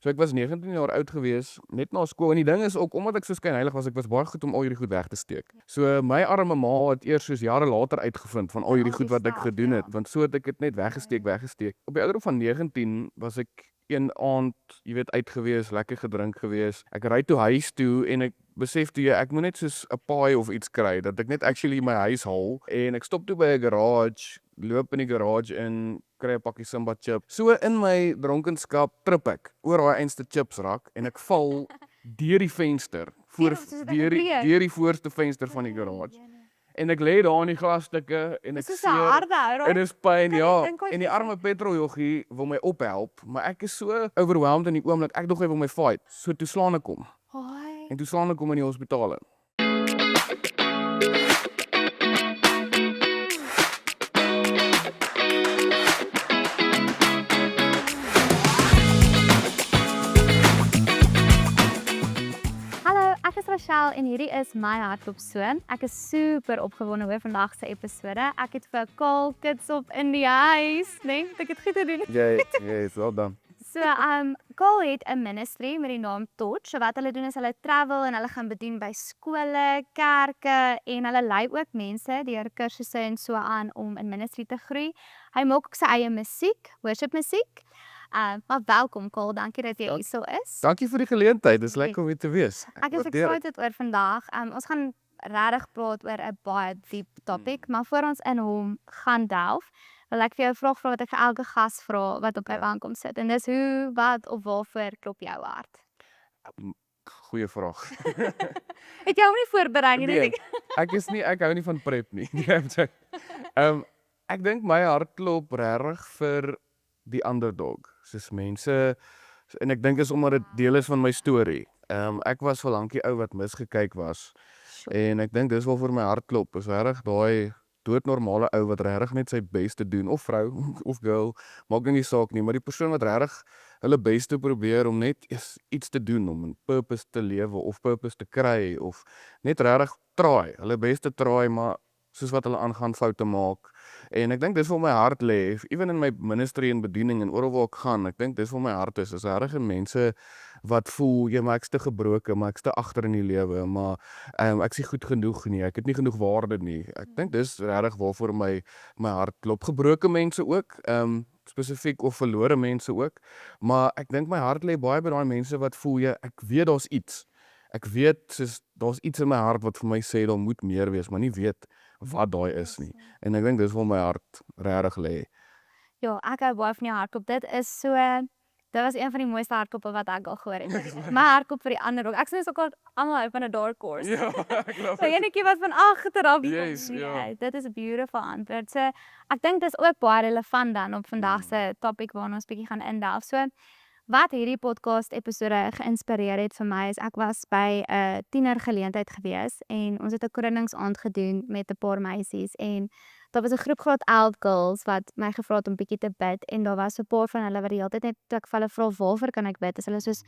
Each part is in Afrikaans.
So ek was 19 jaar oud gewees, net na skool en die ding is ook, omdat ek so skynheilig was, ek was baie goed om al hierdie goed weg te steek. So my arme ma het eers soos jare later uitgevind van al hierdie goed wat ek gedoen het, want so het ek dit net weggesteek. Op die ouderdom van 19 was ek een aand, jy weet, uit gewees, lekker gedrink gewees. Ek ry toe huis toe en ek besef toe ek moet net soos 'n paai of iets kry, dat ek net actually my huis haal en ek stop toe by 'n garage, loop in die garage in, kry 'n pakkie Simba chips. So in my dronkenskap trip ek oor daai einste chips rak en ek val deur die venster, deur die voorste venster van die garage. En ek lê daar in die glasstukke en ek seer. En dis pyn, ja. En die arme petroljoggie wil my ophelp, maar ek is so overwhelmed in die oomblik, ek dog hy wil my fight. So toe slaan ek hom. En toe slaan ek hom in die hospitaal in. Ek is Rachel en hierdie is my hardloop soon. Ek is super opgewonde oor vandag se episode. Ek het vir Kaal kids op in die huis, nee, ek het goed gedoen. Yes, well done. So, Kaal het 'n ministry met die naam Torch. So wat hulle doen is hulle travel en hulle gaan bedien by skole, kerke en hulle lei ook mense deur kursusse en so aan om in ministry te groei. Hy maak ook sy eie musiek, worship musiek. Maar welkom Kaal, dankie dat jy hier so is. Dankie vir die geleentheid, dis lekker om hier te wees. Ek is excited oor vandag. Ons gaan regtig praat oor 'n baie diep topic, maar voor ons in hom gaan delf, wil ek vir jou 'n vraag vra wat ek vir elke gas vra wat op my bank kom sit. En dis hoe, wat of waarvoor klop jou hart? Goeie vraag. Het jy hom nie voorberei nie? Nee, ek hou nie van prep nie. Ek dink my hart klop regtig vir die underdog. Soos mense, en ek dink is omdat dit deel is van my storie. Ek was vir lankie ou wat misgekyk was. En ek dink dis waarvoor my hart klop. Is regtig daai doodnormale ou wat regtig net sy beste doen, of vrou of girl, maak nie saak nie, maar die persoon wat regtig hulle beste probeer om net iets te doen, om 'n purpose te lewe of purpose te kry, of net regtig try, hulle beste try, maar soos wat hulle aangaan foute maak. En ek dink dis waar my hart lê, even in my ministry en bediening en oral waar ek gaan, ek dink dis waar my hart is regtig in mense wat voel, ja, maar ek's te gebroken, maar ek's te agter in die lewe, maar ek's nie goed genoeg nie, ek het nie genoeg waarde nie. Ek dink dis regtig waarvoor my hart klop. Gebroken mense ook, spesifiek, of verlore mense ook, maar ek dink my hart lê baie by daai mense wat voel, ja, ek weet daar's iets. Ek weet, soos, daar's iets in my hart wat vir my sê, daar moet meer wees, maar nie weet wat daai is nie. En ek dink dis waar my hart regtig lê. Ja, ek hou baie van jou hardloop. Dit was een van die mooiste hardlope wat ek al gehoor het. My hardloop vir die ander ook. Ek sê ook al almal hou van 'n dark horse. Ja, ek glo So enetjie wat van agteraf Yes, ja. Dit is 'n beautiful antwoord. So ek dink dis ook baie relevant dan op vandag se topic waarna ons bietjie gaan indelf. So wat hierdie podcast episode geïnspireer het vir my is, ek was by 'n tienergeleentheid gewees en ons het 'n kroningsaand gedoen met 'n paar meisies en daar was 'n groep graad 11 girls wat my gevra het om bietjie te bid en daar was 'n paar van hulle wat die hele tyd net, toe ek vir hulle vra waarvoor kan ek bid, is hulle soos,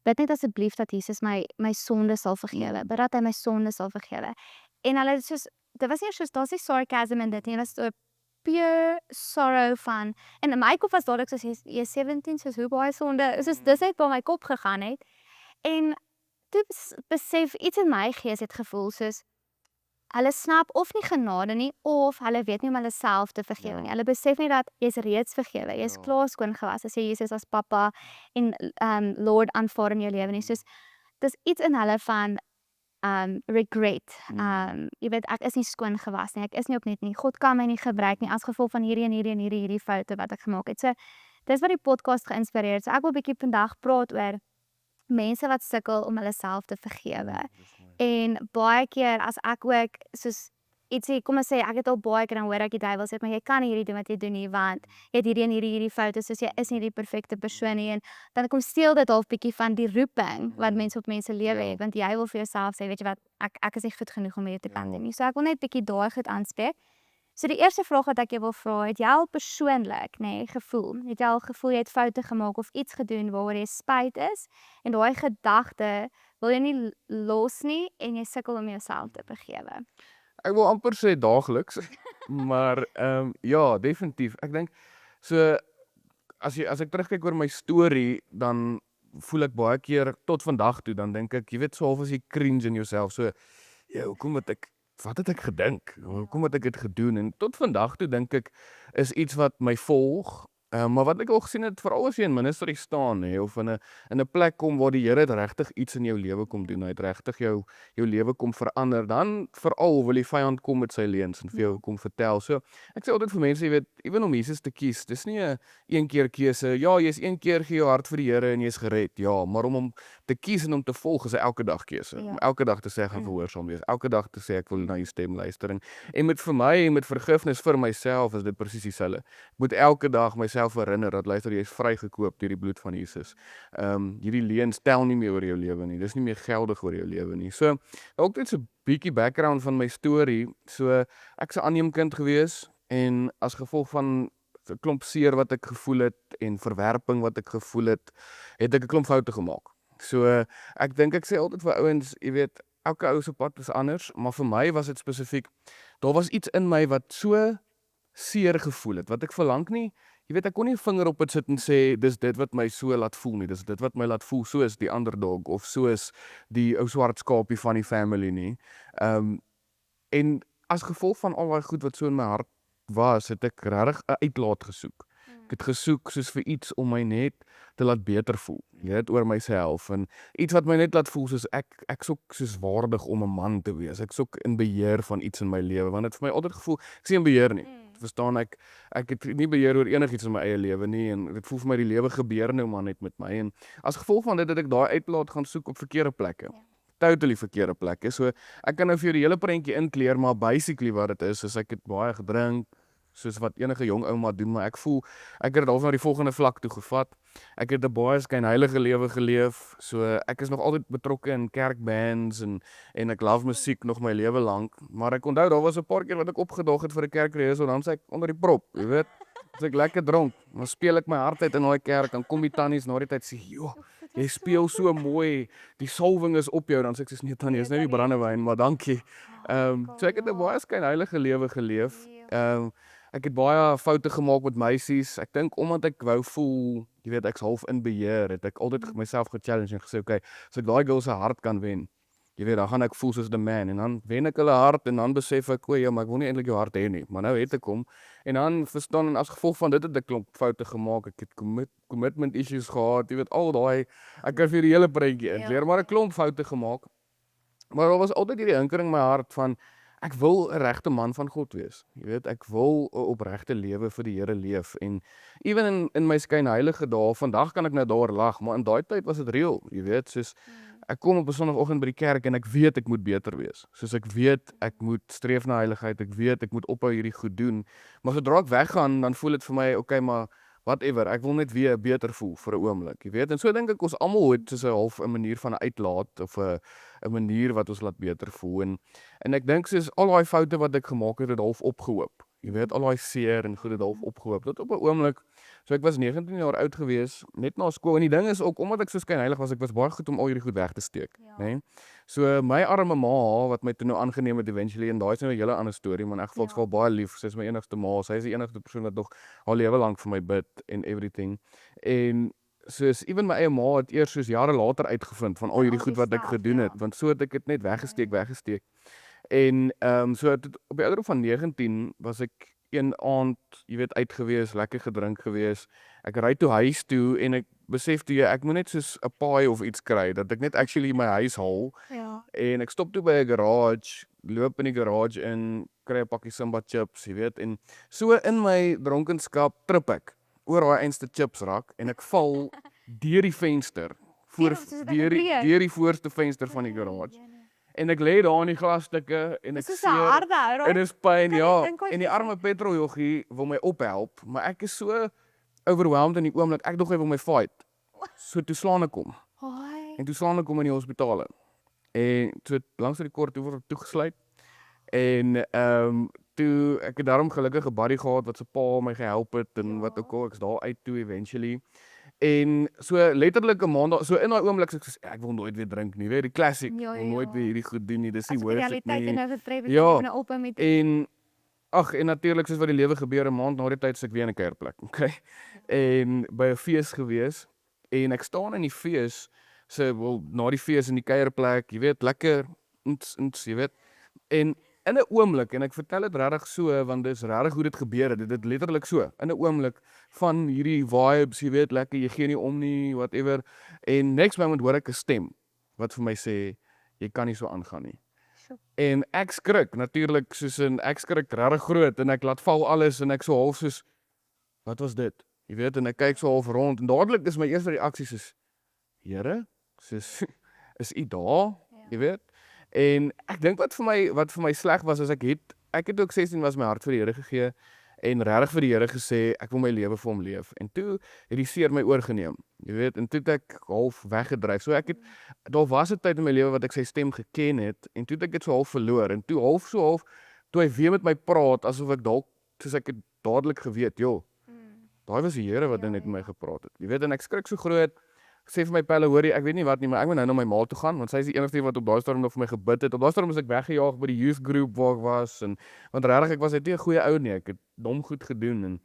bid net asseblief dat Jesus my sonde sal vergewe, bid dat hy my sonde sal vergewe. En hulle soos, dit was nie soos, daar's nie sarcasm in dit nie, dit was so pure sorrow van, en in my kop was dadelik soos, jy 17, soos hoe baie sonde, soos dis net waar my kop gegaan het, en toe besef, iets in my gees het gevoel soos, hulle snap of nie genade nie, of hulle weet nie om hulle self te vergewe nie. Hulle besef nie dat jy is reeds vergewe, jy is klaar skoon gewas, as jy Jesus as pappa en Lord aanvaar in jou lewe nie. Soos, dis iets in hulle van regret. Jy weet, ek is nie skoon gewas nie, ek is nie opnuut nie. God kan my nie gebruik nie, as gevolg van hierdie foute wat ek gemaak het. So, dis wat die podcast geïnspireer het. So, ek wil bietjie vandag praat oor mense wat sukkel om hulle self te vergewe. En baie keer as ek ook soos ietsie, kom ons sê, ek het al baie keer dan hoor ek die duiwel sê, maar jy kan nie hierdie doen wat jy doen nie, want jy het hierdie en hierdie foute, soos jy is nie die perfekte persoon nie, en dan kom steel dit half bietjie van die roeping wat mense op mense lewe het, want jy wil vir jouself sê, weet jy wat, ek is nie goed genoeg om hierdie te kan doen nie. So ek wil net bietjie daai goed aanspreek. So die eerste vraag wat ek jou wil vra, het jy al persoonlik, gevoel, het jy al gevoel jy het foute gemaak of iets gedoen waaroor jy spyt is, en daai gedagte wil jy nie los nie, en jy sukkel om jouself te vergewe? Ek wil amper sê daagliks, maar ja, definitief. Ek dink, so, as ek terugkyk oor my storie, dan voel ek baie keer tot vandag toe, dan dink ek, jy weet so half as jy cringe in jouself, so, ja, wat het ek gedink? Hoekom het ek dit gedoen? En tot vandag toe dink ek, is iets wat my volg, maar wat ek ook gesien het, veral as jy in ministerie staan, of in 'n plek kom waar die Here het regtig iets in jou lewe kom doen, hy het regtig jou lewe kom verander, dan veral wil die vyand kom met sy leuns en vir jou kom vertel. So, ek sê altyd vir mense, jy weet, ewen om Jesus te kies, dis nie 'n een keer keuse, ja, jy's een keer gee jou hart vir die Here en jy's gered, ja, maar om hom te kies en om te volg is 'n elke dag keuse. Om elke dag te sê ek gaan gehoorsaam wees, elke dag te sê ek wil na u stem luister. En vir my, met vergifnis vir myself, is dit presies dieselfde. Ek moet elke dag myself herinner dat luister, jy is vrygekoop deur die bloed van Jesus. Hierdie leuns tel nie meer oor jou lewe nie. Dis nie meer geldig oor jou lewe nie. So, ook net so 'n bietjie background van my storie. So, ek's 'n aanneemkind gewees en as gevolg van 'n klomp seer wat ek gevoel het en verwerping wat ek gevoel het ek 'n klomp foute gemaak. So, ek dink ek sê altyd vir ouens, jy weet, elke ou se pad is anders, maar vir my was dit spesifiek, daar was iets in my wat so seer gevoel het, wat ek verlang nie, jy weet, ek kon nie 'n vinger op dit sit en sê, dis dit wat my so laat voel nie, dis dit wat my laat voel soos die underdog, of soos die ou swart skapie van die family nie. En as gevolg van al daai goed wat so in my hart was, het ek regtig 'n uitlaat gesoek. Ek het gesoek soos vir iets om my net te laat beter voel, jy weet, oor myself, en iets wat my net laat voel soos ek soek soos waardig om 'n man te wees, ek soek in beheer van iets in my lewe, want dit vir my altyd gevoel, ek sien in beheer nie, verstaan ek het nie beheer oor enigiets in my eie lewe nie, en dit voel vir my die lewe gebeur nou maar net met my, en as gevolg van dit het ek daai uitlaat gaan soek op verkeerde plekke. Totally verkeerde plekke, so ek kan nou vir jou die hele prentjie inkleer, maar basically wat dit is ek het baie gedrink, soos wat enige jong ouma doen, maar ek voel, ek het dit half na die volgende vlak toe gevat. Ek het 'n baie skynheilige lewe geleef, so ek is nog altyd betrokke in kerkbands en ek love musiek nog my lewe lank, maar ek onthou, daar was 'n paar keer wat ek opgedaag het vir 'n kerkreis, dan sê ek onder die prop, jy weet, as ek lekker dronk, dan speel ek my hart uit in daai kerk, dan kom die tannies na die tyd sê, joh, jy speel so mooi, die salwing is op jou, dan sê ek soos, nee tannie, is nou nie brandewyn, maar dankie. So ek het 'n baie skynheilige lewe geleef. Ek het baie foute gemaak met meisies. Ek dink omdat ek wou voel, jy weet, ek's half in beheer, het ek altyd myself gechallenge en gesê, okay, as ek daai girl se hart kan wen, jy weet, dan gaan ek voel soos the man, en dan wen ek hulle hart, en dan besef ek, ja, maar ek wil nie eintlik jou hart hê nie, maar nou het ek hom, en dan verstaan, en as gevolg van dit het ek klomp foute gemaak, ek het commitment issues gehad, jy weet, al daai, ek kan vir die hele prentjie inkleer, maar ek klomp foute gemaak, maar daar was altyd hierdie hinkering in my hart van, ek wil 'n regte man van God wees. Jy weet, ek wil 'n opregte lewe vir die Here leef, en ewen in my skynheilige dae, vandag kan ek nou daar lag, maar in daai tyd was dit reël, jy weet, soos ek kom op 'n Sondagoggend by die kerk en ek weet ek moet beter wees. Soos ek weet ek moet streef na heiligheid, ek weet ek moet ophou hierdie goed doen, maar sodra ek weggaan, dan voel dit vir my, okay, maar whatever, ek wil net weer beter voel vir 'n oomblik, jy weet, en so dink ek ons almal het soos 'n half 'n manier van 'n uitlaat, of 'n manier wat ons laat beter voel, en ek dink soos al daai foute wat ek gemaak het half opgehoop, jy weet, al daai seer en goed het half opgehoop, tot op 'n oomblik, so ek was 19 jaar oud gewees, net na skool, en die ding is ook, omdat ek so skynheilig was, ek was baie goed om al hierdie goed weg te steek, né? So my arme ma, wat my toe nou aangeneem het eventually, en daai is nou 'n hele ander storie, maar in elk geval, ek is baie lief, sy is my enigste ma, sy is die enigste persoon wat nog haar lewe lank vir my bid, en everything, en soos, ewen my eie ma het eers soos jare later uitgevind, van al hierdie goed wat ek gedoen het, want so het ek dit net weggesteek, en so op die ouderdom van 19 was ek een aand, jy weet, uit gewees, lekker gedrink gewees, ek ry toe huis toe, en ek besef toe, ek moet net soos 'n paai of iets kry, dat ek net actually my huis haal, en ek stop toe by 'n garage, loop in die garage in, kry 'n pakkie Simba chips, jy weet, en so in my dronkenskap trip ek oor daai einste chips rak, en ek val deur die venster, deur die voorste venster van die garage, en ek lê daar in die glasstukke, en ek seer, en dis pyn, ja, en die arme petroljoggie wil my ophelp, maar ek is so overwhelmed in die oomblik, ek dog hy wil my fight, so toe slaan ek hom, en toe slaan ek hom in die hospitaal in, en so langs die kort toe word ek toegesluit, en toe, ek het daarom gelukkig 'n buddy gehad, wat se pa my gehelp het, en wat ook al, ek's daar uit toe eventually, en so letterlik 'n maand, so in daai oomblik sê ek wil nooit weer drink nie, weet die classic, wil nooit weer hierdie goed doen nie, dis nie worth it nie, en ag, en natuurlik soos wat die lewe gebeur, 'n maand na die tyd is ek weer in 'n kuierplek, okay, en by 'n fees gewees, En ek staan in die fees, na die fees in die kuierplek, jy weet, lekker, jy weet. En in 'n oomblik, en ek vertel dit regtig so, want dis regtig hoe dit gebeur het, dit letterlik so, in 'n oomblik van hierdie vibes, jy weet, lekker, jy gee nie om nie, whatever, en next moment hoor ek 'n stem, wat vir my sê, jy kan nie so aangaan nie. En ek skrik, natuurlik, ek skrik regtig groot, en ek laat val alles, en ek so half soos, wat was dit? Jy weet, en ek kyk so half rond, en dadelik is my eerste reaksie soos, Here, soos, is U daar? Jy weet? En ek dink wat vir my sleg was, is ek het ook 16 was my hart vir die Here gegee, en regtig vir die Here gesê, ek wil my lewe vir hom leef. En toe het die seer my oorgeneem, jy weet, en toe het ek half weggedryf. So daar was 'n tyd in my lewe wat ek sy stem geken het, en toe het ek dit so half verloor, en toe toe hy weer met my praat, asof ek dalk, soos ek het dadelik geweet, daai was die Here wat net met my gepraat het. Jy weet, en ek skrik so groot, ek sê vir my pelle, hoorie, ek weet nie wat nie, maar ek moet nou na my ma toe gaan, want sy is die enigste wat op daai stadium nog vir my gebid het. Op daai stadium is ek weggejaag by die youth group waar ek was, want regtig, ek was net nie 'n goeie ou nie, ek het dom goed gedoen,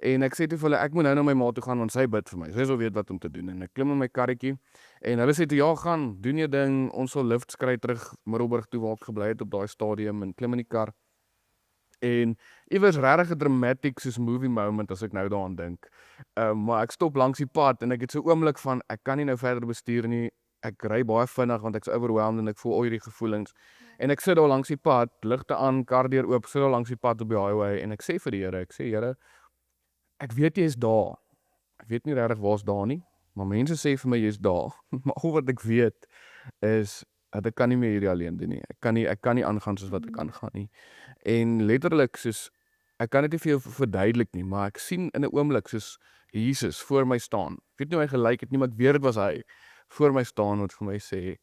en ek sê toe vir hulle, ek moet nou na my ma toe gaan, want sy bid vir my, sy sal weet wat om te doen, en ek klim in my karretjie, en hulle sê toe, ja, gaan, doen jou ding, ons sal lift kry terug Middelburg toe waar ek gebly het op daai stadium, en klim in die kar, en iewers regtig 'n dramatic soos movie moment as ek nou daaraan dink. Maar ek stop langs die pad en ek het so 'n oomblik van ek kan nie nou verder bestuur nie. Ek ry baie vinnig want ek's overwhelmed en ek voel al hierdie gevoelens. En ek sit daar langs die pad, ligte aan, kar deur oop, sit daar langs die pad op die highway en ek sê vir die Here, Here, ek weet jy is daar. Ek weet nie regtig waar's daar nie, maar mense sê vir my jy's daar. Maar al wat ek weet is dat ek kan nie meer hierdie alleen doen nie. Ek kan nie aangaan soos wat ek aangaan nie. En letterlik soos ek kan dit nie vir jou verduidelik nie, maar ek sien in 'n oomblik soos Jesus voor my staan. Ek weet nie hoe hy gelyk het nie, maar ek weet dit was hy voor my staan wat vir my sê,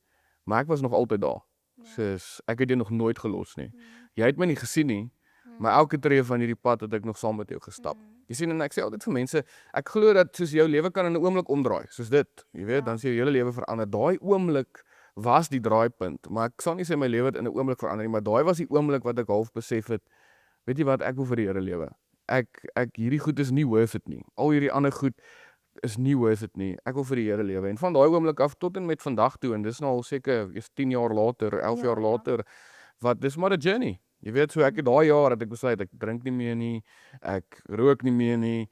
maar ek was nog altyd daar. Soos ek het jou nog nooit gelos nie. Jy het my nie gesien nie, maar elke tree van hierdie pad het ek nog saam met jou gestap. Jy sien, en ek sê altyd vir mense, ek glo dat soos jou lewe kan in 'n oomblik omdraai, soos dit. Jy weet, dan sê jou hele lewe verander. Daai oomblik was die draaipunt, maar ek sal nie sê my lewe het in 'n oomblik verander nie, maar daai was die oomblik wat ek half besef het, weet jy wat, ek wil vir die Here lewe. Hierdie goed is nie worth it nie. Al hierdie ander goed is nie worth it nie. Ek wil vir die Here lewe. En van daai oomblik af tot en met vandag toe, en dis nou al seker 10 jaar later, 11 jaar later, wat dis maar 'n journey. Jy weet, so ek het daai jaar dat ek besluit ek drink nie meer nie, ek rook nie meer nie,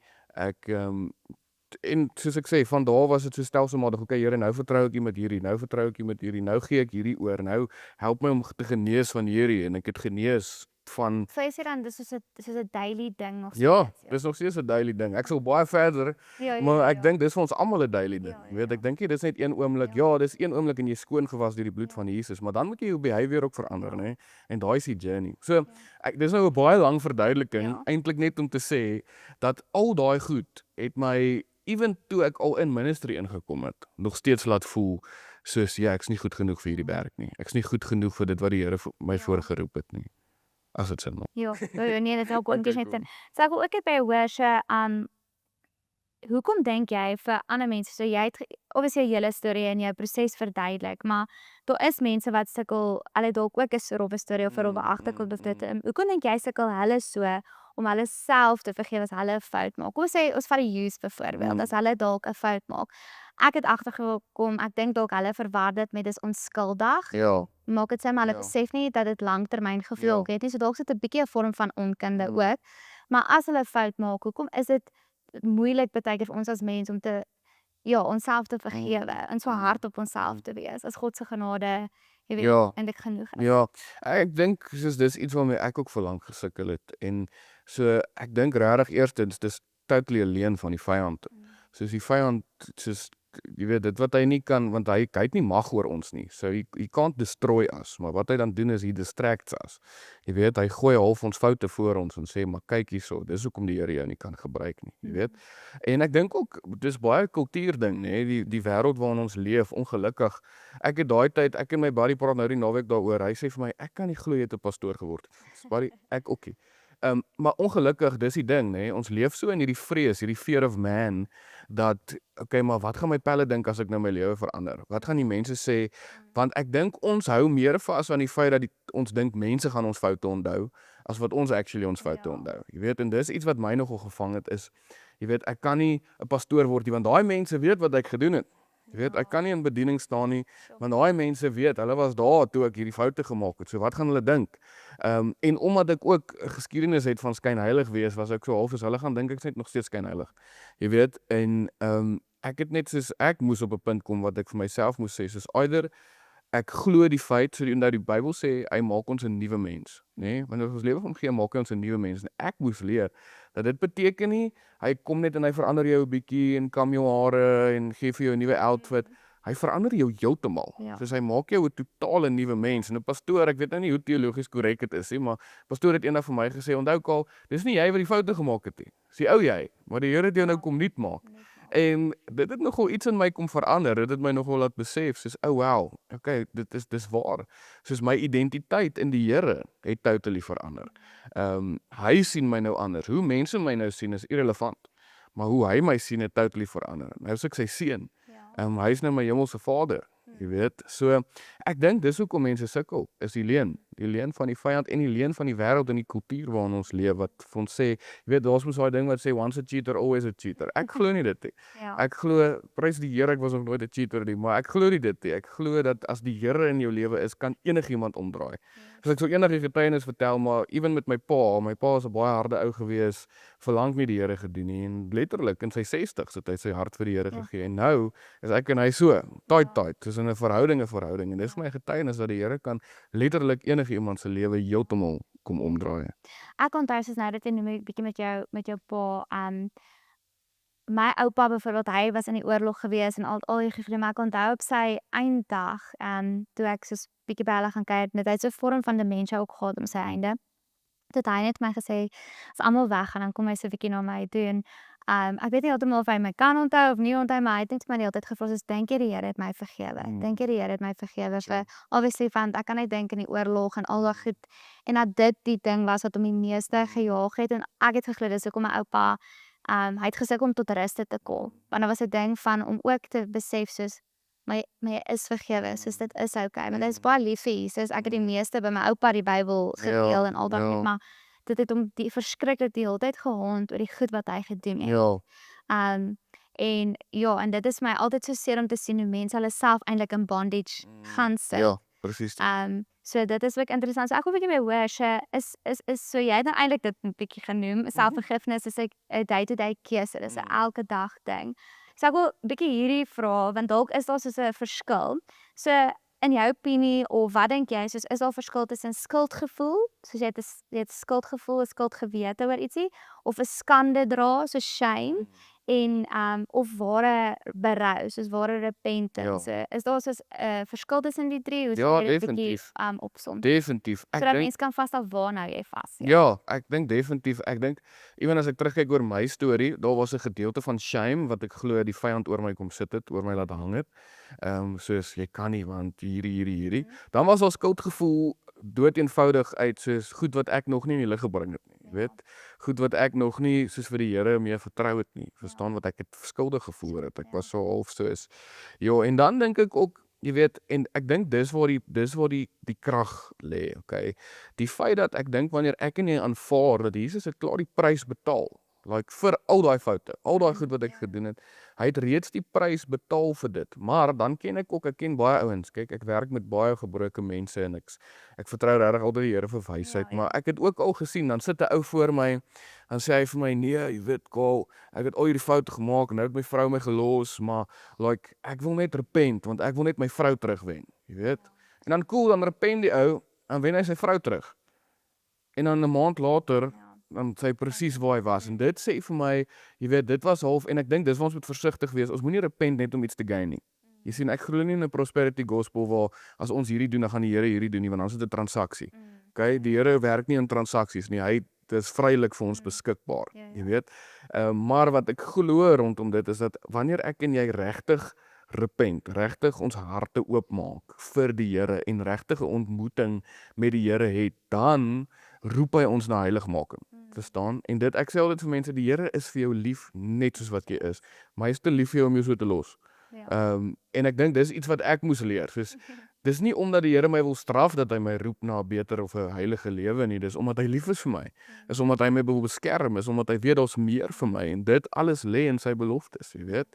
en soos ek sê, van daar was dit so stelselmatig, okay Here, nou vertrou ek U met hierdie, nou vertrou ek U met hierdie, nou gee ek hierdie oor, nou help my om te genees van hierdie, en ek het genees van So jy sê dan dis soos 'n daily ding nog ja, steeds, dis nog steeds 'n daily ding. Ek sal baie verder, maar ek dink dis vir ons almal 'n daily ding. Jy weet, ek dink nie dis net een oomblik. Ja, dis een oomblik en jy skoon gewas deur die bloed van Jesus, maar dan moet jy jou behavior ook verander, nê? En daai is die journey. So, dis nou 'n baie lang verduideliking, eintlik net om te sê dat al daai goed het my ewen toe ek al in ministry ingekom het, nog steeds laat voel soos ja, ek's nie goed genoeg vir hierdie werk nie. Ek's nie goed genoeg vir dit wat die Here vir my voorgeroep het nie. As dit sin maak. Ja, nee, dit is ook net sin. So ek wil ook net by jou hoor, so, hoekom dink jy vir ander mense, so jy het obviously jou hele storie en jou proses verduidelik, maar daar is mense wat sukkel, hulle dalk ook 'n rowwe storie of 'n rowwe agtergrond of dit. Hoekom dink jy sukkel hulle so om hulle self te vergewe as hulle 'n fout maak? Kom ons sê ons vat die youth byvoorbeeld, as hulle dalk 'n fout maak. Ek het agtergekom, ek dink dalk hulle verwar dit met dis onskuldig. Ja. Maak dit sy maar hulle Ja. besef nie dat dit langtermyn gevolge het nie. So dalk sit 'n bietjie 'n vorm van onkunde ook. Maar as hulle fout maak, hoekom is dit moeilik baie keer vir ons as mens om te onsself te vergewe en so hard op onsself te wees as God se genade, jy weet, Ja. eintlik genoeg is. Ja, ek dink soos dis iets waarmee ek ook vir lank gesukkel het, en so ek dink regtig eerstens dis totally alleen van die vyand. Soos die vyand, soos jy weet dit wat hy nie kan, want hy het nie mag oor ons nie. So he can't destroy us, maar wat hy dan doen is hy distracts us. Jy weet, hy gooi half ons foute voor ons en sê maar kyk hierso, dis hoekom die Here jou nie kan gebruik nie, jy weet. En ek dink ook dis baie kultuurding, nê, die wêreld waarin ons leef, ongelukkig. Ek het daai tyd, ek en my buddy praat nou die naweek daaroor. Hy sê vir my, ek kan nie glo jy het 'n pastoor geword. Buddy, ek ookie. Maar ongelukkig, dis die ding, nê, ons leef so in hierdie vrees, hierdie fear of man, dat, okay, maar wat gaan my pelle dink as ek nou my lewe verander? Wat gaan die mense sê? Want ek dink ons hou meer vas aan die feit dat ons dink mense gaan ons foute onthou, as wat ons actually ons foute onthou. Jy weet, en dis iets wat my nogal gevang het, is, Jy weet, ek kan nie 'n pastoor word nie, want daai mense weet wat ek gedoen het. Jy weet, ek kan nie in bediening staan nie, want daai mense weet, hulle was daar toe ek hierdie foute gemaak het. So wat gaan hulle dink? En omdat ek ook 'n geskiedenis het van skynheilig wees, was ek so half as hulle gaan dink ek's net nog steeds skynheilig. Jy weet, en ek het net soos ek moes op 'n punt kom wat ek vir myself moes sê, soos either ek glo die feit, so die Bybel sê hy maak ons 'n nuwe mens, nê? Nee? Wanneer ons lewe van gee, maak hy ons 'n nuwe mens. En ek moes leer dat dit beteken nie hy kom net en hy verander jou 'n bietjie en kam jou hare en gee vir jou 'n nuwe outfit. Hy verander jou heeltemal. Ja. Soos hy maak jou 'n totale nuwe mens. En 'n pastoor, ek weet nou nie hoe teologies korrek dit is nie, maar pastoor het eendag vir my gesê, onthou Karl, dis nie jy wat die foute gemaak het nie. Dis die ou jy, maar die Here het jou nou kom nuut maak. En dit het nogal iets in my kom verander. Dit het my nogal laat besef, soos wow, okay, dis waar. Soos my identiteit in die Here het totally verander. Hy sien my nou anders. Hoe mense my nou sien is irrelevant. Maar hoe hy my sien het totally verander. Nou is ek sy seun. Hy is nou my hemelse Vader. Jy weet, so ek dink dis hoekom mense sukkel, is die leuen van die vyand en die leuen van die wêreld en die kultuur waarin ons leef wat vir ons sê, jy weet, daar's mos daai ding wat sê once a cheater always a cheater. Ek glo nie dit nie. Ja. Ek glo, prys die Here, ek was nog nooit 'n cheater nie, maar ek glo nie dit nie. Ek glo dat as die Here in jou lewe is, kan enigiemand omdraai. So ek sou enige getuienis vertel, maar ewen met my pa is 'n baie harde ou gewees, vir lank nie die Here gedien nie en letterlik in sy 60's het hy sy hart vir die Here gegee. En nou is ek en hy so, tight, soos in 'n verhouding en dis my getuienis dat die Here kan letterlik enige iemand se lewe heeltemal kom omdraai. Ek onthou soos nou dat jy noem 'n bietjie met jou pa, my oupa byvoorbeeld, hy was in die oorlog gewees en al die gevreem, maar ek onthou op sy einddag, toe ek soos bietjie by hulle gaan kyk, het hy so 'n vorm van demensie ook gehad om sy einde. Toe het hy net vir my gesê, as almal weggaan, dan kom hy so 'n bietjie na my toe en ek weet nie heeltemal of hy my kan onthou of nie onthou, maar hy het net my die hele tyd gevra soos, dink jy die Here het my vergewe? Dink jy die Here het my vergewe vir obviously want ek kan net dink in die oorlog en al daai goed en dat dit die ding was wat hom die meeste gejaag het en ek het geglo dis hoekom my oupa hy het gesukkel om tot rus te kom. Want daar was 'n ding van om ook te besef soos my jy is vergewe, soos dit is okay. Maar dit is baie lief vir Jesus. Ek het die meeste by my oupa die Bybel gedeel en al daai goed, maar dit het hom die verskriklik die hele tyd gehaat oor die goed wat hy gedoen het. En dit is my altyd so seer om te sien hoe mense hulle self eintlik in bondage gaan sit. Ja, presies. So dit is ook interessant. So ek wil 'n bietjie by hoor, so jy het nou eintlik dit 'n bietjie genoem, selfvergifnis is 'n day-to-day keuse, dis 'n elke dag ding. So ek wil 'n bietjie hierdie vra, want dalk is daar soos 'n verskil. So in jou opinie of wat dink jy, soos is daar verskil tussen skuldgevoel, soos jy het skuldgevoel, 'n skuldgewete oor ietsie, of 'n skande dra, so shame, en of ware berou, soos ware repentance. Is daar soos 'n verskil tussen die drie? Hoe Ja, jy dit definitief. bietjie opsom? Definitief. Ek Sodat dink mense kan vasstel waar nou jy vas. ja, ek dink definitief. Ek dink ewen as ek terugkyk oor my storie, daar was 'n gedeelte van shame wat ek glo die vyand oor my kom sit het, oor my laat hang het. Soos jy kan nie want hierdie. Dan was daar skuldgevoel dood eenvoudig uit soos goed wat ek nog nie in die lig gebring het nie. Jy weet, goed wat ek nog nie soos vir die Here mee vertrou het nie. Verstaan wat ek het skuldig gevoel het. Ek was so half soos en dan dink ek ook, jy weet, en ek dink dis waar die krag lê, okay? Die feit dat ek dink wanneer ek en jy aanvaar dat Jesus het klaar die prys betaal, like vir al daai foute, al daai goed wat ek gedoen het, hy het reeds die prys betaal vir dit. Maar dan ken ek ken baie ouens, kyk, ek werk met baie gebroke mense en ek vertrou regtig altyd die Here vir wysheid, maar ek het ook al gesien, dan sit 'n ou voor my, dan sê hy vir my, nee, jy weet, Karl, ek het al hierdie foute gemaak en nou het my vrou my gelos, maar like ek wil net repent want ek wil net my vrou terugwen, jy weet. En dan dan repent die ou en wen hy sy vrou terug. En dan 'n maand later dan sê hy presies waar hy was en dit sê vir my, jy weet, dit was half en ek dink dis waar ons moet versigtig wees. Ons moenie repent net om iets te gain nie. Jy sien, ek glo nie in 'n prosperity gospel waar as ons hierdie doen, dan gaan die Here hierdie doen nie, want dan is dit 'n transaksie. Okay, die Here werk nie in transaksies nie. Hy dis vrylik vir ons beskikbaar, jy weet. Maar wat ek glo rondom dit is dat wanneer ek en jy regtig repent, regtig ons harte oopmaak vir die Here en regtig 'n ontmoeting met die Here het, dan roep hy ons na heiligmaking. Verstaan? En dit ek sê altyd vir mense, die Here is vir jou lief net soos wat jy is, maar hy is te lief vir jou om jou so te los. En ek dink dis iets wat ek moes leer, soos dis nie omdat die Here my wil straf dat hy my roep na 'n beter of 'n heilige lewe nie, dis omdat hy lief is vir my. Is omdat hy my wil beskerm, is omdat hy weet daar's meer vir my en dit alles lê in sy beloftes, jy weet.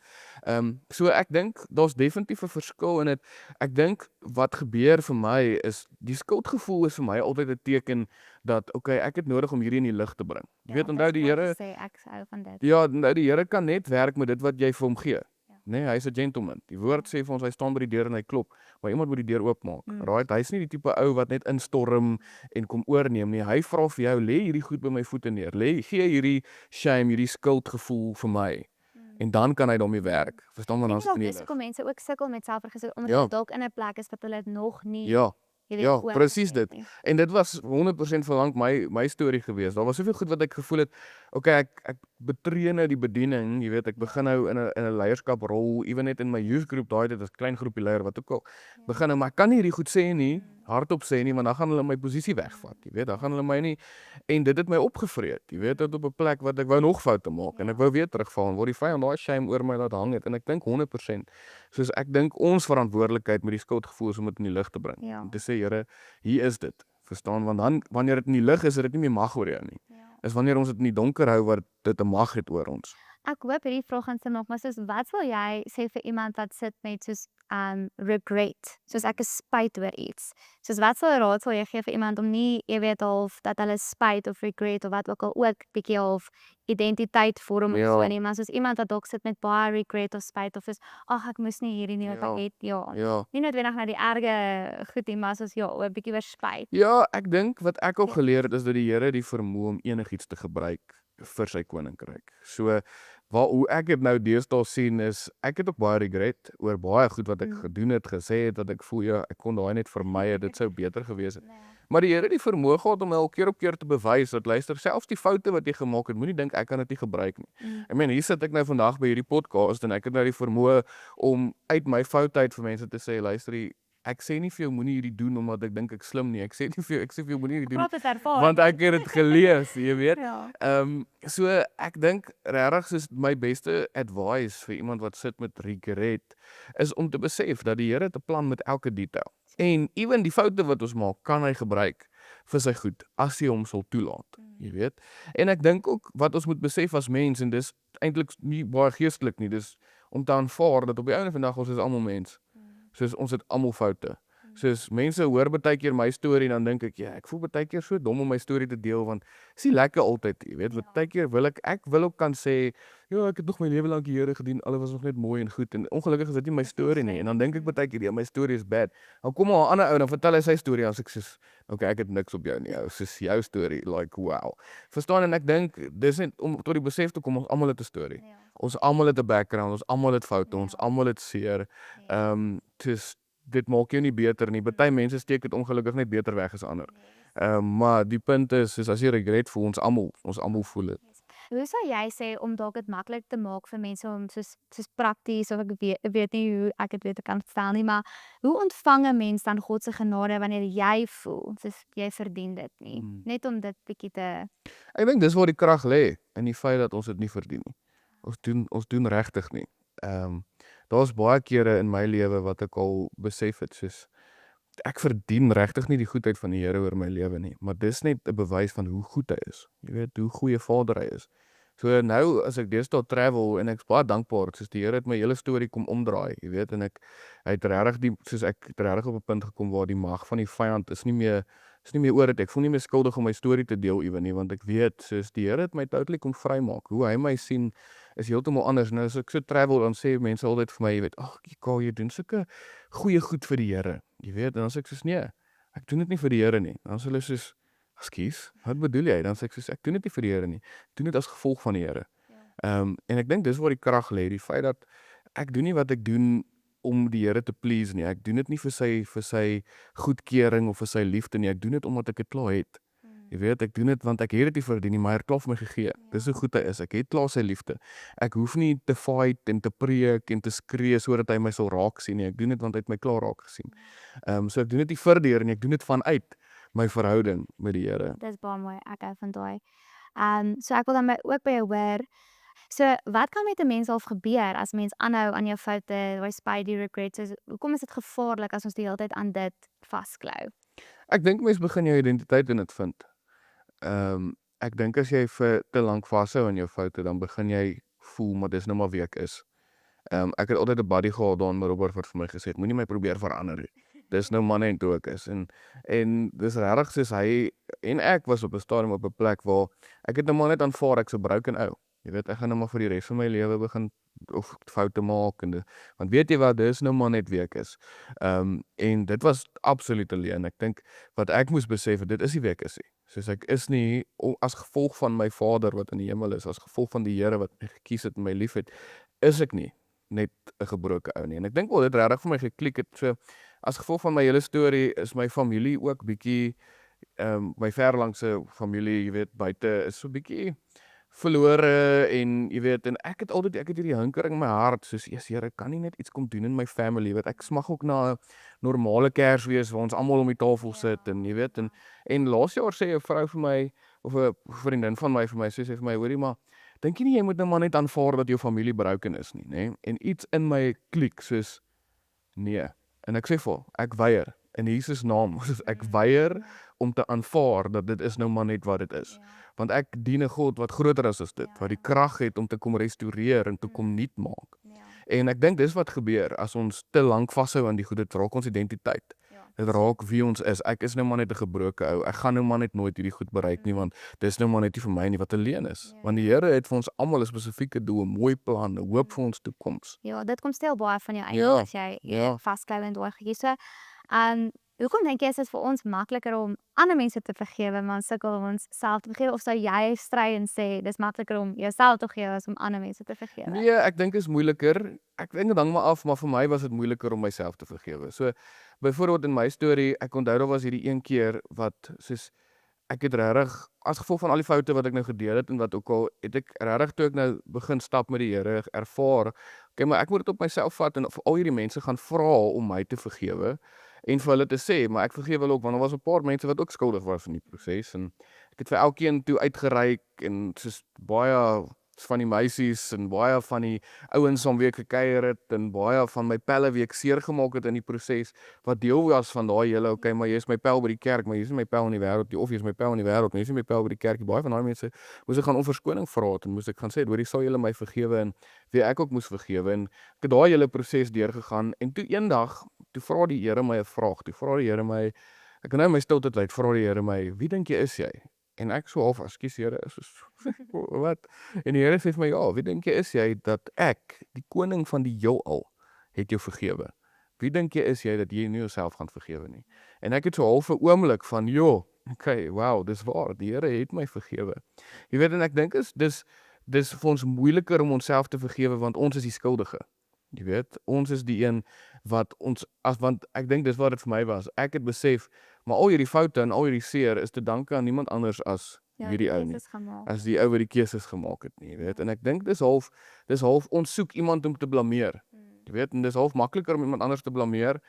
So ek dink daar's definitief 'n verskil in dit. Ek dink wat gebeur vir my is die skuldgevoel is vir my altyd 'n teken dat okay, ek het nodig om hierdie in die lig te bring. Jy weet, onthou die Here sê ek hou van dit. ja, nou die Here kan net werk met dit wat jy vir hom gee. Nee, hy's 'n gentleman. Die woord sê vir ons hy staan by die deur en hy klop, maar iemand moet die deur oopmaak. Right? Hy's nie die tipe ou wat net instorm en kom oorneem nie. Hy vra vir jou, lê hierdie goed by my voete neer. Gee hierdie shame, hierdie skuldgevoel vir my. En dan kan hy daarmee werk. Verstaan want dan sit Ek nie dis hoekom mense ook sukkel met selfvergifnis omdat Ja. hulle dalk in 'n plek is wat hulle dit nog nie Ja. jy weet, Ja, oor presies het dit. nie. En dit was 100% verlang my storie gewees. Daar was soveel goed wat ek gevoel het, okay, ek betree nou die bediening, jy weet, ek begin nou in 'n leierskaprol, ewen net in my youth group, daai dit is klein groepie leier wat ook al. Begin nou, maar ek kan nie hierdie goed sê nie, hardop sê nie, want dan gaan hulle my posisie wegvat, jy weet, dan gaan hulle my nie en dit het my opgevreet, jy weet, tot op 'n plek wat ek wou nog foute maak en ek wou weer terugval en word die vyand daai shame oor my laat hang het en ek dink 100%. Soos ek dink ons verantwoordelikheid met die skuldgevoel is om dit in die lig te bring. Ja. Om te sê Here, hier is dit. Verstaan? Want dan wanneer dit in die lig is, het dit nie meer mag oor jou nie. Is wanneer ons dit in die donker hou wat dit 'n mag het oor ons. Ek hoop hierdie vraag gaan sin maak, maar soos wat wil jy sê vir iemand wat sit met soos regret, soos ek is spyt oor iets. Soos wat sal raad sal jy gee vir iemand om nie, jy weet half dat hulle spyt of regret of wat ook al ook bietjie half identiteit vorm of Ja. so nie, maar soos iemand wat dalk sit met baie regret of spyt of is ag ek moes nie hierdie nie wat Ja. ek het Ja. nie noodwendig na die erge goed nie, maar soos 'n bietjie oor spyt. Ja, ek dink wat ek ook geleer het is dat die Here die vermoë om enigiets te gebruik vir sy koninkryk. So hoe ek dit nou deesdae sien is ek het ook baie regret oor baie goed wat ek gedoen het, gesê het dat ek voel ja, ek kon daai net vermy het, dit sou beter gewees het. Maar die Here het die vermoë gehad om my keer op keer te bewys dat luister, selfs die foute wat jy gemaak het, moenie dink ek kan dit nie gebruik nie. Ek meen hier sit ek nou vandag by hierdie podcast en ek het nou die vermoë om uit my foute uit vir mense te sê luister, ek sê nie vir jou moenie hierdie doen omdat ek dink ek slim nie. Ek sê vir jou moenie hierdie doen Praat dit ervaar. want ek het dit gelees, jy weet. Ja. So ek dink regtig soos my beste advice vir iemand wat sit met regret is om te besef dat die Here het 'n plan met elke detail. En ewen die foute wat ons maak, kan hy gebruik vir sy goed as hy hom sal toelaat, jy weet. En ek dink ook wat ons moet besef as mens en dis eintlik nie baie geestelik nie, dis om te aanvaar dat op die einde van die dag ons is almal mens. Soos ons het almal foute. Soos mense hoor baie keer my storie en dan dink ek, ja, ek voel baie keer so dom om my storie te deel want is nie lekker altyd, jy weet. Baie keer wil ek wil ook kan sê, ja, ek het nog my lewe lank die Here gedien, alles was nog net mooi en goed en ongelukkig is dit nie my storie nie. En dan dink ek baie keer, ja, my storie is bad. Dan kom maar 'n ander ou dan vertel hy sy storie en ek sê, okay, ek het niks op jou nie, ou. Soos jou storie, like wow. Verstaan en ek dink dis net om tot die besef te kom ons almal het 'n storie. Ons almal het 'n background, ons almal het foute, ons almal het seer. Dit maak jou nie beter nie. Party mense steek dit ongelukkig net beter weg as ander. Maar die punt is as jy regret voel ons almal voel dit. Hoe sou jy sê om dalk dit maklik te maak vir mense om soos prakties of ek weet nie hoe ek dit weet kan stel nie, maar hoe ontvang 'n mens dan God se genade wanneer jy voel soos jy verdien dit nie? Net om dit bietjie te Ek dink dis waar die krag lê in die feit dat ons dit nie verdien nie. Ons doen regtig nie. Daar's baie kere in my lewe wat ek al besef het soos ek verdien regtig nie die goedheid van die Here oor my lewe nie, maar dis net 'n bewys van hoe goed hy is. Jy weet hoe goeie Vader hy is. So nou as ek deesdae travel en ek's baie dankbaar, soos die Here het my hele storie kom omdraai, jy weet, en hy het regtig ek het regtig op 'n punt gekom waar die mag van die vyand is nie meer oor dit. Ek voel nie meer skuldig om my storie te deel ewen nie, want ek weet soos die Here het my totally kom vrymaak. Hoe hy my sien is heeltemal anders. Nou as ek so travel dan sê mense altyd vir my, jy weet, ag, jy doen sulke goeie goed vir die Here. Jy weet, en dan sê ek soos nee, ek doen dit nie vir die Here nie. Dan sê hulle soos ekskuus, wat bedoel jy? Dan sê ek soos ek doen dit nie vir die Here nie. Ek doen dit as gevolg van die Here. En ek dink dis waar die krag lê, die feit dat ek doen nie wat ek doen om die Here te please nie. Ek doen dit nie vir sy goedkeuring of vir sy liefde nie. Ek doen dit omdat ek dit klaar het. Jy weet, ek doen dit want ek het dit nie verdien nie, maar hy het klaar vir my gegee. Dis hoe goed hy is. Ek het klaar sy liefde. Ek hoef nie te fight en te preek en te skree sodat hy my sal raak sien nie. Ek doen dit want hy het my klaar raak gesien. So ek doen dit nie vir die Here nie, ek doen dit vanuit my verhouding met die Here. Dis baie mooi. Ek hou van daai. So ek wil dan ook by jou hoor, So, wat kan met 'n mens half gebeur as mens aanhou aan jou foute, daai spidey regrets? So, hoekom is dit gevaarlik as ons die hele tyd aan dit vasklou? Ek dink mense begin jou identiteit in dit vind. Ek dink as jy vir te lank vashou aan jou foute, dan begin jy voel maar dis nou maar wie ek is. Ek het altyd 'n buddy gehad, Don Robert, wat vir my gesê het, moenie my probeer verander nie. Dis nou man en toe ek is. En dis regtig soos hy en ek was op 'n stadium op 'n plek waar ek het nou maar net aanvaar ek's 'n broken ou. Jy weet, ek gaan nou maar vir die res van my lewe begin of foute maak want weet jy wat, dis nou maar net wie ek is. En dit was absoluut alleen. Ek dink wat ek moes besef, dit is nie wie ek is nie. Soos ek is nie as gevolg van my Vader wat in die hemel is, as gevolg van die Here wat my gekies het en my liefhet, is ek nie net 'n gebroke ou nie. En ek dink wel dit regtig vir my geklik het. So as gevolg van my hele storie is my familie ook bietjie my verlangse familie, jy weet, buite is so bietjie verlore en jy weet, en ek het hierdie hinkering in my hart soos Here, kan nie net iets kom doen in my family, weet ek smag ook na 'n normale Kersfees waar ons almal om die tafel sit en jy weet, en laas jaar sê 'n vrou vir my of 'n vriendin van my vir my sê vir my, hoorie maar dink jy nie jy moet nou maar net aanvaar dat jou familie broken is nie, nê? En iets in my klik soos nee. En ek sê vir ek weier in Jesus naam, soos ek weier om te aanvaar dat dit is nou maar net wat dit is. Want ek dien 'n God wat groter is as dit, wat die krag het om te kom restoreer en te kom nuut maak. En ek dink dis wat gebeur as ons te lank vashou aan die goed, dit raak ons identiteit. Dit raak wie ons is. Ek is nou maar net 'n gebroke ou. Ek gaan nou maar net nooit hierdie goed bereik nie want dis nou maar net nie vir my nie wat alleen is. Want die Here het vir ons almal 'n spesifieke doel, 'n mooi plan, 'n hoop vir ons toekoms. Ja, dit kom stel baie van jou eie Ja, as jy ja. vasklou in daai goedjies. So, hoekom dink jy is dit vir ons makliker om ander mense te vergewe, maar sukkel om ons self te vergewe? Of sou jy stry en sê dis makliker om jouself te vergewe as om ander mense te vergewe? Nee, ek dink is moeiliker. Ek dink dit hang maar af, maar vir my was dit moeiliker om myself te vergewe. So byvoorbeeld in my storie, ek onthou daar was hierdie een keer wat soos ek het regtig as gevolg van al die foute wat ek nou gedeel het en wat ook al het ek regtig toe ek nou begin stap met die Here ervaar, okay, maar ek moet dit op myself vat en vir al hierdie mense gaan vra om my te vergewe en vir hulle te sê, maar ek vergewe hulle ook want daar was 'n paar mense wat ook skuldig was in die proses en ek het vir elkeen toe uitgereik en soos baie van die meisies en baie van die ouens om wie ek gekuier het en baie van my pelle wie ek seer gemaak het in die proses wat deel was van daai hele okay, maar jy is my pel by die kerk, maar jy is nie my pel in die wêreld nie, of jy is my pel in die wêreld, maar jy is nie my pel by die kerk nie. Baie van daai mense moes ek gaan om verskoning vra het en moes ek gaan sê, hoorie, sal julle my vergewe en wie ek ook moes vergewe en ek het daai hele proses deurgegaan en toe eendag, toe vra die Here my 'n vraag, toe vra die Here my, ek kan nou in my stilte tyd vra die Here my, wie dink jy is jy? En ek so half, ekskuus Here, soos wat? En die Here sê vir my, ja, wie dink jy is jy dat ek, die koning van die heelal, het jou vergewe? Wie dink jy is jy dat jy nie jouself gaan vergewe nie? En ek het so half 'n oomblik van, joh, okay, wow, dis waar, die Here het my vergewe. Jy weet, en ek dink dis vir ons moeiliker om onsself te vergewe want ons is die skuldige. Jy weet, ons is die een wat ons want ek dink dis wat dit vir my was. Ek het besef, maar al hierdie foute en al hierdie seer is te danke aan niemand anders as hierdie ou nie. As die ou wat die keuses gemaak het nie, jy weet. En ek dink dis half ons soek iemand om te blameer. Jy weet, en dis half makliker om iemand anders te blameer.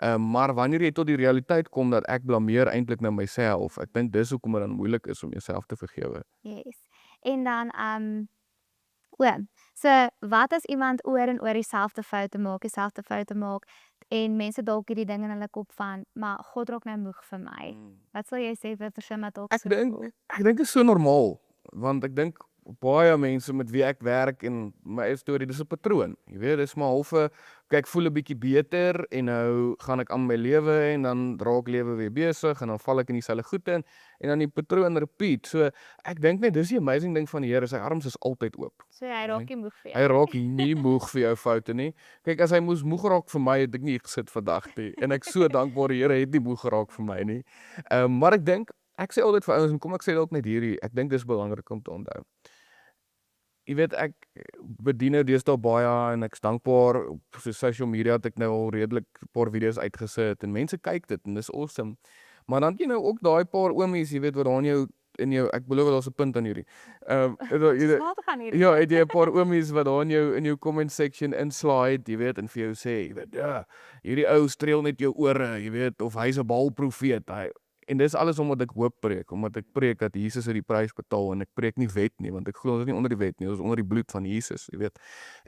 Maar wanneer jy tot die realiteit kom dat ek blameer eintlik nou myself, ek dink dis hoekom dit dan moeilik is om jouself te vergewe. Yes. En dan so wat as iemand oor en oor dieselfde foute maak en mense dalk hierdie ding in hulle kop van, maar God raak nou moeg vir my. Wat sal jy sê vir 'n persoon wat dalk so voel? Ek dink dit is so normaal, want ek dink baie mense met wie ek werk en my storie, dis 'n patroon. Jy weet, dis maar half 'n kyk, voel 'n bietjie beter en nou gaan ek aan my lewe en dan raak lewe weer besig en dan val ek in dieselfde goed in en dan die patroon repeat. So ek dink net dis die amazing ding van die Here, sy arms is altyd oop. So hy raak nie moeg vir jou. Hy raak nie moeg vir jou foute nie. Kyk, as hy moes moeg raak vir my, het ek nie hier gesit vandag nie. En ek so dankbaar die Here het nie moeg geraak vir my nie. Maar ek dink, ek sê altyd vir ouens en kom ek sê dit ook net hierdie, ek dink dis belangrik om te onthou. Jy weet, ek bedien nou deesdae baie en ek's dankbaar op so social media het ek nou al redelik 'n paar video's uitgesit en mense kyk dit en dis awesome. Maar dan het jy nou ook daai paar oomies, jy weet, wat daar in jou ek belowe daar's 'n punt aan hierdie. Ja, het jy 'n paar oomies wat daar in jou comment section inslide, jy weet, en vir jou sê, jy weet, ja, hierdie ou streel net jou ore, jy weet, of hy's 'n balprofeet. En dis alles omdat ek hoop preek, omdat ek preek dat Jesus het die prys betaal en ek preek nie wet nie, want ek glo dit nie onder die wet nie, dit is onder die bloed van Jesus, jy weet.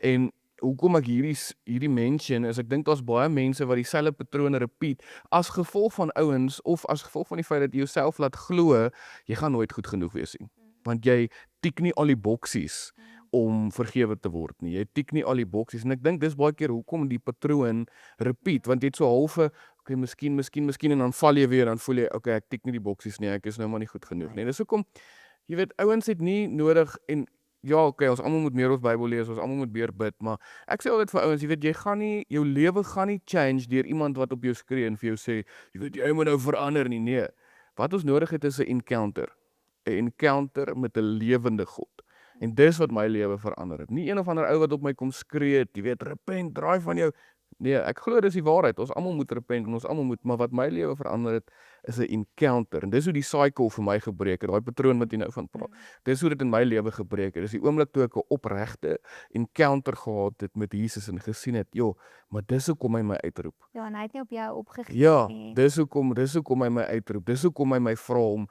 En hoekom ek hierdie mention is, ek dink daar's baie mense wat dieselfde patrone repeat as gevolg van ouens of as gevolg van die feit dat jy jouself laat glo, jy gaan nooit goed genoeg wees nie. Want jy tik nie al die boksies om vergewe te word nie. Jy tik nie al die boksies en ek dink dis baie keer hoekom die patroon repeat, want jy het so halfe okay, miskien en dan val jy weer, dan voel jy okay, ek tik nie die boksies nie, ek is nou maar nie goed genoeg nie. Dis hoekom jy weet ouens het nie nodig en ja, okay, ons almal moet meer ons Bybel lees, ons almal moet meer bid, maar ek sê altyd vir ouens, jy weet jy gaan nie jou lewe gaan nie change deur iemand wat op jou skree en vir jou sê, jy weet jy moet nou verander nie. Nee. Wat ons nodig het is 'n encounter met 'n lewende God. En dis wat my lewe verander het. Nie een of ander ou wat op my kom skree het, jy weet, repent, draai van jou. Nee, ek glo dis die waarheid. Ons almal moet repent en ons almal moet, maar wat my lewe verander het is 'n encounter. En dis hoe die cycle vir my gebreek het, daai patroon wat jy nou van praat. Dis hoe dit in my lewe gebreek het. Dis die oomblik toe ek 'n opregte encounter gehad het met Jesus en gesien het, joh, maar dis hoekom hy my uitroep. Ja, en hy het nie op jou opgegee Ja, nie. dis hoekom hy my uitroep. Dis hoekom hy my vra om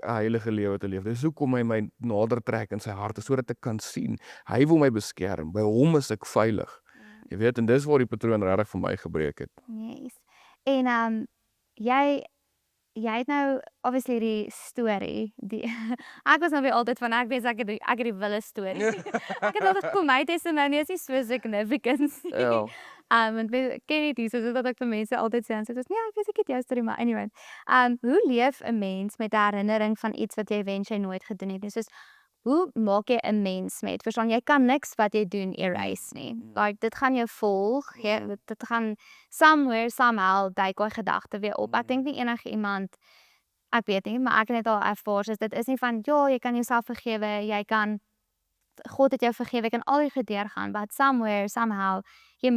'n heilige lewe te leef. Dis hoekom hy my nader trek in sy hart, sodat ek kan sien. Hy wil my beskerm. By hom is ek veilig. Jy weet, en dis waar die patroon regtig vir my gebreek het. Yes. En jy het nou obviously die storie, die ek was nou weer altyd van ek weet ek het die wille storie. Ek het altyd gevoel my testimony is nie so significant nie. Ja. Want ken nie dis soos dat ek vir mense altyd sê en sê nee, ek weet ek het jou storie maar anyway. Hoe leef 'n mens met 'n herinnering van iets wat jy wens jy nooit gedoen het? Dis soos hoe maak jy 'n mens met? Verstaan, jy kan niks wat jy doen erase nie. Like dit gaan jou volg. Dit gaan somewhere somehow duik daai gedagte weer op. Ek dink nie enige iemand ek weet nie, maar ek het net al ervaar is dit is nie van ja, jy kan jouself vergewe, jy kan God het jou vergewe, jy kan al die gedeur gaan, but somewhere somehow you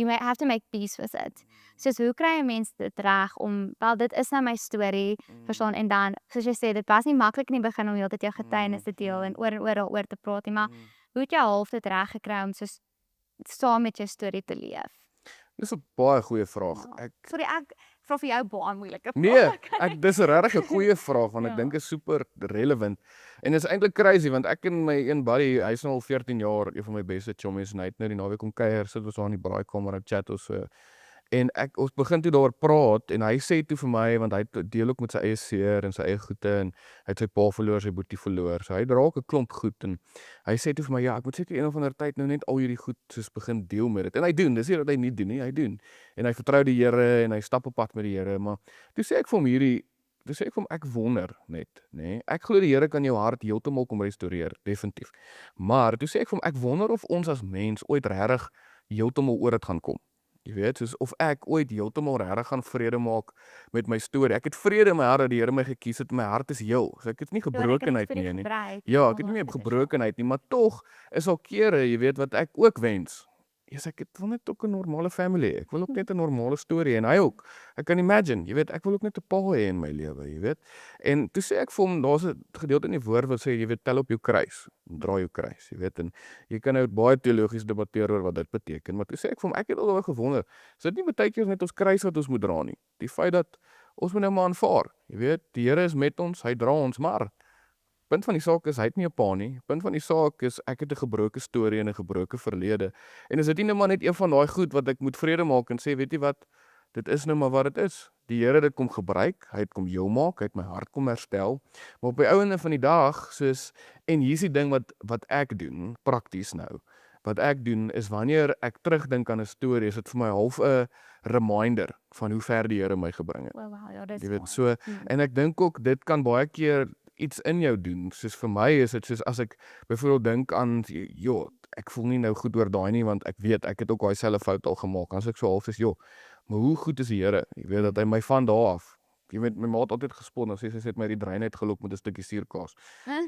may have to make peace with it. Soos hoe kry 'n mens dit reg om wel dit is nou my storie, verstaan, en dan soos jy sê dit was nie maklik in die begin om heeltyd jou getuienis te deel en oor daaroor te praat nie, maar hoe het jy half dit reg gekry om soos saam met jou storie te leef? Dis 'n baie goeie vraag. Sorry, ek vra vir jou baie moeilike vrae. Nee, dis regtig 'n goeie vraag want ek Ja. dink is super relevant. En is eintlik crazy want ek en my een buddy, hy's nou al 14 jaar, een van my beste chommies en hy het nou die naweek kom kuier, sit ons daar in die braaikamer en chat ons so. En ons begin toe daaroor praat en hy sê toe vir my want hy deel ook met sy eie seer en sy eie goeie en hy het sy pa verloor, sy boetie verloor. So hy dra ook 'n klomp goed en hy sê toe vir my ja, ek moet seker een of ander tyd nou net al hierdie goed soos begin deel met dit. En hy doen, dis nie dat hy nie doen nie, hy doen. En hy vertrou die Here en hy stap op pad met die Here, maar toe sê ek vir hom ek wonder net, nê. Ek glo die Here kan jou hart heeltemal kom restoreer, definitief. Maar toe sê ek vir hom ek wonder of ons as mens ooit regtig heeltemal oor dit gaan kom. Jy weet, soos of ek ooit heeltemal regtig gaan vrede maak met my storie. Ek het vrede in my hart dat die Here my gekies het. My hart is heel. So ek het nie gebrokenheid nie. Ja, ek het nie meer gebrokenheid nie, maar tog is al kere, jy weet, wat ek ook wens. Yes, ek wil net ook 'n normale family. Ek wil ook net 'n normale storie en hy ook. Ek kan imagine, jy weet, ek wil ook net 'n pa hê in my lewe, jy weet. En toe sê ek vir hom, daar's 'n gedeelte in die woord wat sê jy weet, tel op jou kruis, dra jou kruis, jy weet. En jy kan nou baie teologies debatteer oor wat dit beteken, maar toe sê ek vir hom, ek het al gewonder, is dit nie baie keer net ons kruis wat ons moet dra nie? Die feit dat ons moet nou maar aanvaar, jy weet, die Here is met ons, hy dra ons maar. Punt van die saak is hy het nie 'n pa nie. Punt van die saak is ek het 'n gebroke storie en 'n gebroke verlede. En is dit nie net maar net een van daai goed wat ek moet vrede maak en sê weet jy wat, dit is nou maar wat dit is. Die Here het dit kom gebruik, hy het kom heel maak, hy het my hart kom herstel. Maar op die einde van die dag soos en hier's die ding wat ek doen prakties nou. Wat ek doen is wanneer ek terugdink aan 'n storie, is dit vir my half 'n reminder van hoe ver die Here my gebring het. Wow, ja, dis Jy weet so en ek dink ook dit kan baie keer iets in jou doen. Soos vir my is dit soos as ek byvoorbeeld dink aan joh, ek voel nie nou goed oor daai nie want ek weet ek het ook daai selfe fout al gemaak. As ek so half is joh, maar hoe goed is die Here? Jy weet dat hy my van daar af. Jy weet my ma het altyd gespot en sy het my die drein uitgelok met 'n stukkie suurkaas.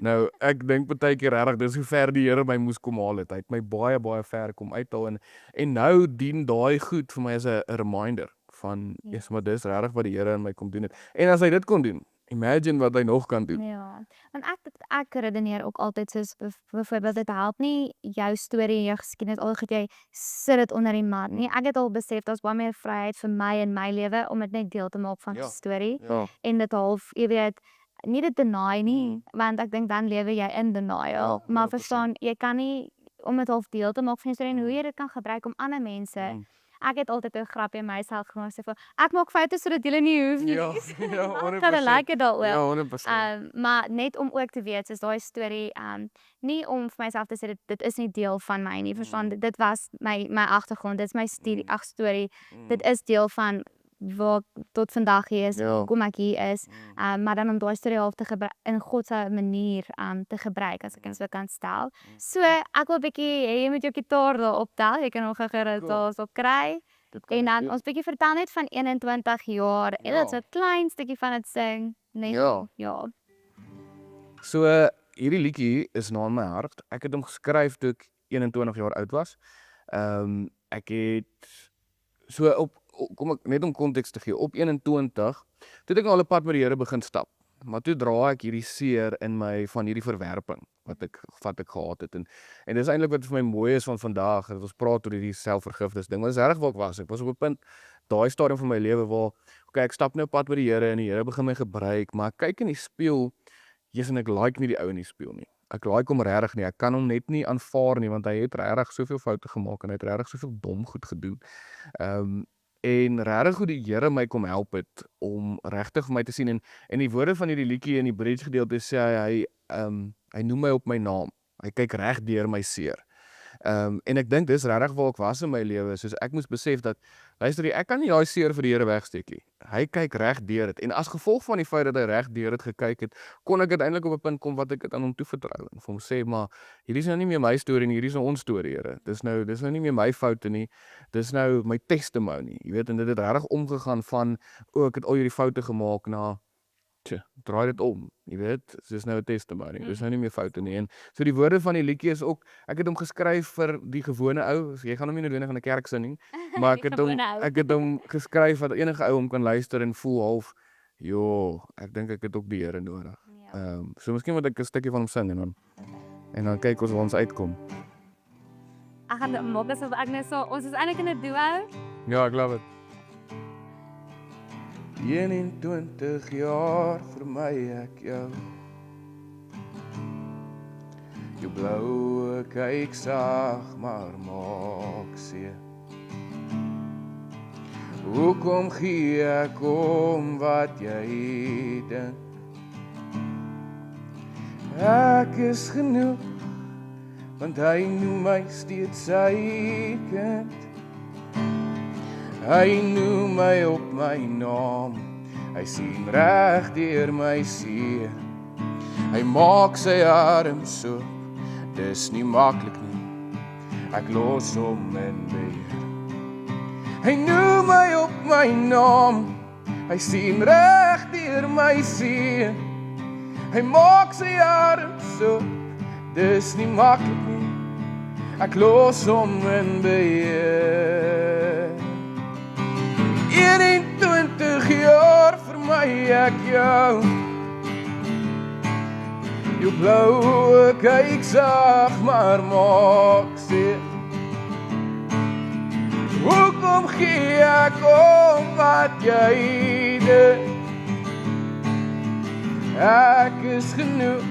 Nou ek dink baie keer regtig dis hoe ver die Here my moes kom haal het. Hy het my baie ver kom uithaal en nou dien daai goed vir my as 'n reminder van yes, maar dis regtig wat die Here in my kom doen het. En as hy dit kon doen Imagine wat hy nog kan doen. Ja, want ek redeneer ook altyd soos byvoorbeeld dit help nie jou storie en jou geskiedenis al goed jy sit dit onder die mat nie. Ek het al besef daar's baie meer vryheid vir my in my lewe om dit net deel te maak van die Ja. storie Ja, en dit half, jy weet, nie dit deny nie, want ek dink dan lewe jy in denial. Ja, Maar 100%. verstaan, jy kan nie om dit half deel te maak van jou storie en hoe jy dit kan gebruik om ander mense. Ek het altyd 'n grapjie in myself gemaak sê van ek maak foute sodat julle nie hoef nie. Ja, ja, Ek 100%. kan like dit daaroor. Ja, 100%. Maar net om ook te weet, soos daai storie, nie om vir myself te sê dit is nie deel van my nie, verstaan? Dit was my agtergrond, dit is my storie. Dit is deel van waar ek tot vandag hier is, Ja. hoekom ek hier is. Maar dan om daai storie half te gebruik in God se manier te gebruik, as ek dit so kan stel. So ek wil bietjie hê jy moet jou gitaar daar optel, jy kan nog 'n geritaals op kry. En dan ons bietjie vertel net van 21 jaar en Ja. dit so 'n klein stukkie van dit sing. Net ja. So hierdie liedjie is na in my hart. Ek het hom geskryf toe ek 21 jaar oud was. Ek het so kom ek net om konteks te gee, op 21 toe het ek al 'n pad met die Here begin stap. Maar toe dra ek hierdie seer in my van hierdie verwerping wat ek gehad het en dis eintlik wat vir my mooi is van vandag dat ons praat oor hierdie selfvergifnis ding. Maar dis reg waar ek was. Ek was op 'n punt daai stadium van my lewe waar ek stap nou pad met die Here en die Here begin my gebruik, maar ek kyk in die spieël, Jesus, en ek like nie die ou in die spieël nie. Ek like hom regtig nie. Ek kan hom net nie aanvaar nie want hy het regtig soveel foute gemaak en hy het regtig soveel dom goed gedoen. En regtig hoe die Here my kom help het om regtig vir my te sien en die woorde van hierdie liedjie in die bridge gedeelte sê hy noem my op my naam. Hy kyk reg deur my seer. En ek dink dis regtig waar ek was in my lewe, soos ek moes besef dat luister jy, ek kan nie daai seer vir die Here wegsteek nie. Hy kyk reg deur dit en as gevolg van die feit dat hy reg deur dit gekyk het, kon ek uiteindelik op 'n punt kom wat ek dit aan hom toevertrou en vir hom sê, maar hierdie is nou nie meer my storie nie, hierdie is nou ons storie, Here. Dis nou nie meer my foute nie. Dis nou my testimony, jy weet, en dit het regtig omgegaan van ek het al hierdie foute gemaak na draai dit om, jy weet, dis nou 'n testimony, dis nou nie meer foute nie. En so die woorde van die liedjie is ook, ek het hom geskryf vir die gewone ou, so jy gaan hom nie noodwendig in 'n kerk sing nie, maar ek het hom geskryf dat enige ou hom kan luister en voel half, ek dink ek het ook die Here nodig. So miskien moet ek 'n stukkie van hom sing en dan kyk ons waar ons uitkom. Ek gaan maak asof ek net so ons is eintlik in 'n duo. Ja, ek glo dit. 21 jaar vir my ek jou. Jou bloue kyk sag maar maak seer. Hoekom gee ek om wat jy dink? Ek is genoeg, want hy noem my steeds sy kind. Hy noem my op my naam, hy sien reg deur my seer. Hy maak sy arms oop, dis nie maklik nie, ek los hom in beheer. Hy noem my op my naam, hy sien reg deur my seer. Hy maak sy arms oop, dis nie maklik nie, ek los hom in beheer. 21 jaar vir my ek jou. Jou bloue kyk sag maar maak seer. Hoekom gee ek om wat jy doen? Ek is genoeg,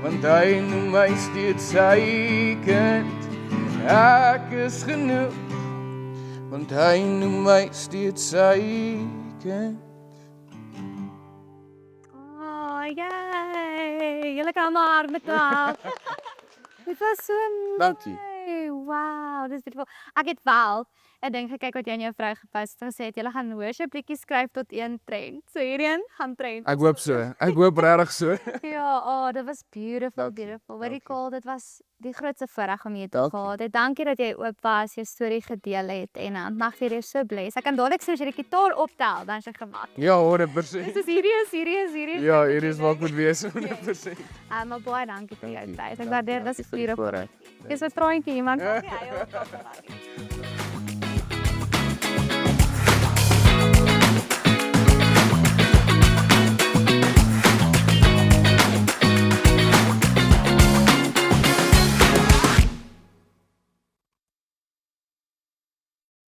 want hy noem my steeds sy kind. Ek is genoeg, want hy noem my steeds sy kind. Yay! Julle kan maar met klap. Dit was so mooi. Dankie. Wow, dis beautiful. Ek het wel 'n ding gekyk wat jy en jou vrou gepost het, gesê het julle gaan worship liedjies skryf tot een trend. So hierheen gaan trend. Ek hoop so. Ek hoop regtig so. Ja, dit was beautiful, beautiful. Very cool. Dit was die grootste voorreg om hier te gehad het. Dankie dat jy oop was, jou storie gedeel het en mag jy weer so bless. Ek kan dadelik sê as jy die gitaar optel, dan is jy gemak. Ja, 100%. Dis hierdie is. Ja, hier is wat ek moet wees 100%. Maar baie dankie vir jou Dankie. tyd. Ek waardeer dit. Dis beautiful. Dis 'n traantjie, iemand. Ja,